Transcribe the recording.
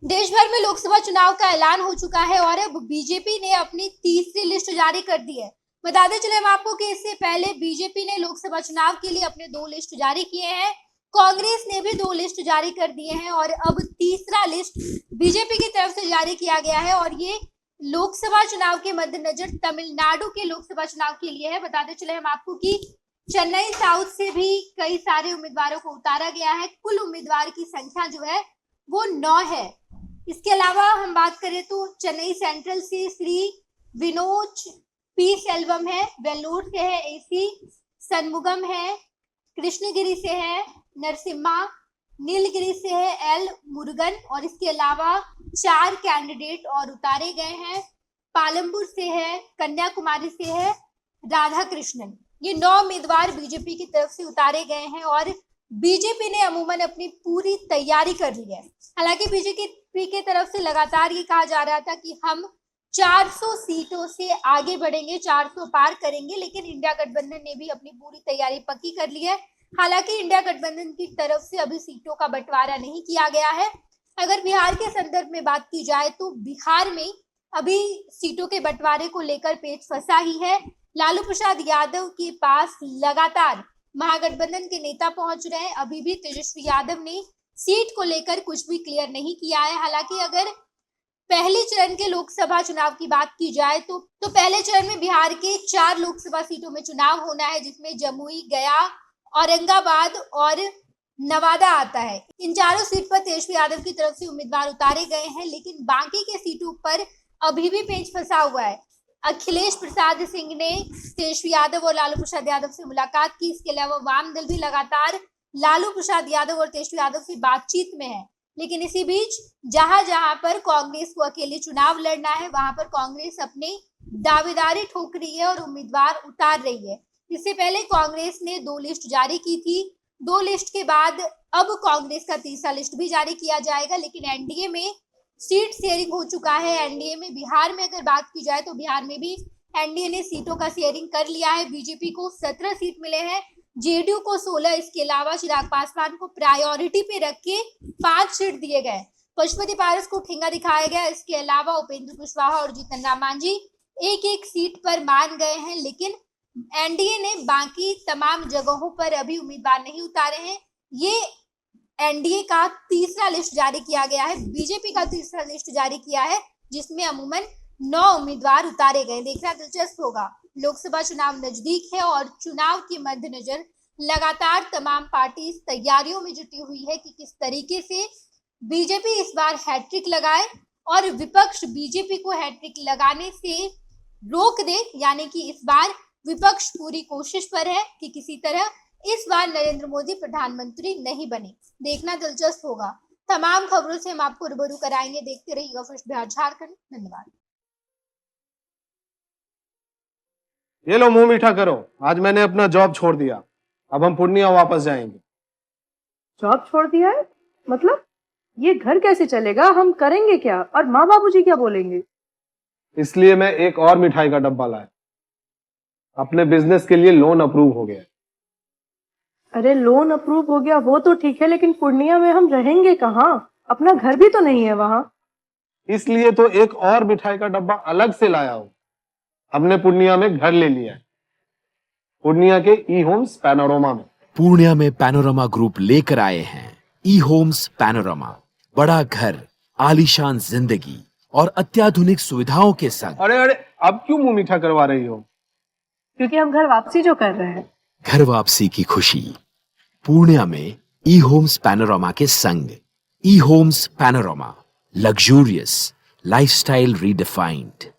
देश भर में लोकसभा चुनाव का ऐलान हो चुका है और अब बीजेपी ने अपनी तीसरी लिस्ट जारी कर दी है। बताते चले हम आपको कि इससे पहले बीजेपी ने लोकसभा चुनाव के लिए अपने 2 लिस्ट जारी किए हैं। कांग्रेस ने भी 2 लिस्ट जारी कर दिए हैं और अब तीसरा लिस्ट बीजेपी की तरफ से जारी किया गया है और ये लोकसभा चुनाव के मद्देनजर तमिलनाडु के लोकसभा चुनाव के लिए है। बताते चले हम आपको कि चेन्नई साउथ से भी कई सारे उम्मीदवारों को उतारा गया है। कुल उम्मीदवार की संख्या जो है वो 9 है। इसके अलावा हम बात करें तो चेन्नई सेंट्रल से श्री विनोद पी सेल्वम है, वेल्लोर से है एसी सनमुगम है, कृष्णगिरी से है नरसिम्हा, नीलगिरी से है एल मुरुगन और इसके अलावा 4 कैंडिडेट और उतारे गए हैं। पालमपुर से है, कन्याकुमारी से है राधा कृष्णन। ये 9 उम्मीदवार बीजेपी की तरफ से उतारे गए हैं और बीजेपी ने अमूमन अपनी पूरी तैयारी कर ली है। हालांकि बीजेपी की तरफ से लगातार ये कहा जा रहा था कि हम 400 सीटों से आगे बढ़ेंगे, 400 पार करेंगे, लेकिन इंडिया गठबंधन ने भी अपनी पूरी तैयारी पक्की कर ली है। हालांकि इंडिया गठबंधन की तरफ से अभी सीटों का बंटवारा नहीं किया गया है। अगर बिहार के संदर्भ में बात की जाए तो बिहार में अभी सीटों के बंटवारे को लेकर पेच फंसा ही है। लालू प्रसाद यादव के पास लगातार महागठबंधन के नेता पहुंच रहे हैं। अभी भी तेजस्वी यादव ने सीट को लेकर कुछ भी क्लियर नहीं किया है। हालांकि अगर पहले चरण के लोकसभा चुनाव की बात की जाए तो पहले चरण में बिहार के 4 लोकसभा सीटों में चुनाव होना है, जिसमें जमुई, गया, औरंगाबाद और नवादा आता है। इन चारों सीट पर तेजस्वी यादव की तरफ से उम्मीदवार उतारे गए हैं, लेकिन बाकी के सीटों पर अभी भी पेच फंसा हुआ है। अखिलेश प्रसाद सिंह ने तेजस्वी यादव और लालू प्रसाद यादव से मुलाकात की। इसके अलावा वाम दल भी लगातार लालू प्रसाद यादव और तेजस्वी यादव से बातचीत में है। लेकिन इसी बीच जहां पर कांग्रेस को अकेले चुनाव लड़ना है, वहां पर कांग्रेस अपनी दावेदारी ठोक रही है और उम्मीदवार उतार रही है। इससे पहले कांग्रेस ने 2 लिस्ट जारी की थी। 2 लिस्ट के बाद अब कांग्रेस का तीसरा लिस्ट भी जारी किया जाएगा, लेकिन एनडीए में सीट शेयरिंग हो चुका है। एनडीए में बिहार में अगर बात की जाए तो बिहार में भी एनडीए ने सीटों का शेयरिंग कर लिया है। बीजेपी को 17 सीट मिले हैं, जेडीयू को 16। इसके अलावा चिराग पासवान को प्रायोरिटी पे रख के 5 सीट दिए गए। पशुपति पारस को ठेंगा दिखाया गया। इसके अलावा उपेंद्र कुशवाहा और जीतन राम मांझी एक सीट पर मान गए हैं, लेकिन एनडीए ने बाकी तमाम जगहों पर अभी उम्मीदवार नहीं उतारे हैं। ये एनडीए का तीसरा लिस्ट जारी किया गया है, बीजेपी का तीसरा लिस्ट जारी किया है, जिसमें अमूमन 9 उम्मीदवार उतारे गए। देखना दिलचस्प होगा। लोकसभा चुनाव नजदीक है और चुनाव के मद्देनजर लगातार तमाम पार्टी तैयारियों में जुटी हुई है कि किस तरीके से बीजेपी इस बार हैट्रिक लगाए और विपक्ष बीजेपी को हैट्रिक लगाने से रोक दे। यानी कि इस बार विपक्ष पूरी कोशिश पर है कि किसी तरह इस बार नरेंद्र मोदी प्रधानमंत्री नहीं बने। देखना दिलचस्प होगा। तमाम खबरों से हम आपको रूबरू कराएंगे। देखते रहिएगा फर्स्ट बिहार झारखंड। धन्यवाद। ये लो मुंह मीठा करो, आज मैंने अपना जॉब छोड़ दिया। अब हम पूर्णिया वापस जाएंगे। जॉब छोड़ दिया है? मतलब ये घर कैसे चलेगा? हम करेंगे क्या? और माँ बाबूजी क्या बोलेंगे? इसलिए मैं एक और मिठाई का डब्बा लाया। अपने बिजनेस के लिए लोन अप्रूव हो गया। अरे लोन अप्रूव हो गया वो तो ठीक है, लेकिन पूर्णिया में हम रहेंगे कहाँ? अपना घर भी तो नहीं है वहाँ। इसलिए तो एक और मिठाई का डब्बा अलग से लाया हूँ। हमने पूर्णिया में घर ले लिया है, पूर्णिया के ई होम्स पैनोरमा में। पूर्णिया में पैनोरमा ग्रुप लेकर आए हैं ई होम्स पैनोरमा। बड़ा घर, आलीशान जिंदगी और अत्याधुनिक सुविधाओं के संग। अरे अरे, अब क्यों मुंह मीठा करवा रही हो? क्योंकि हम घर वापसी जो कर रहे हैं। घर वापसी की खुशी पूर्णिया में ई होम्स पैनोरमा के संग। E homes panorama, luxurious lifestyle redefined.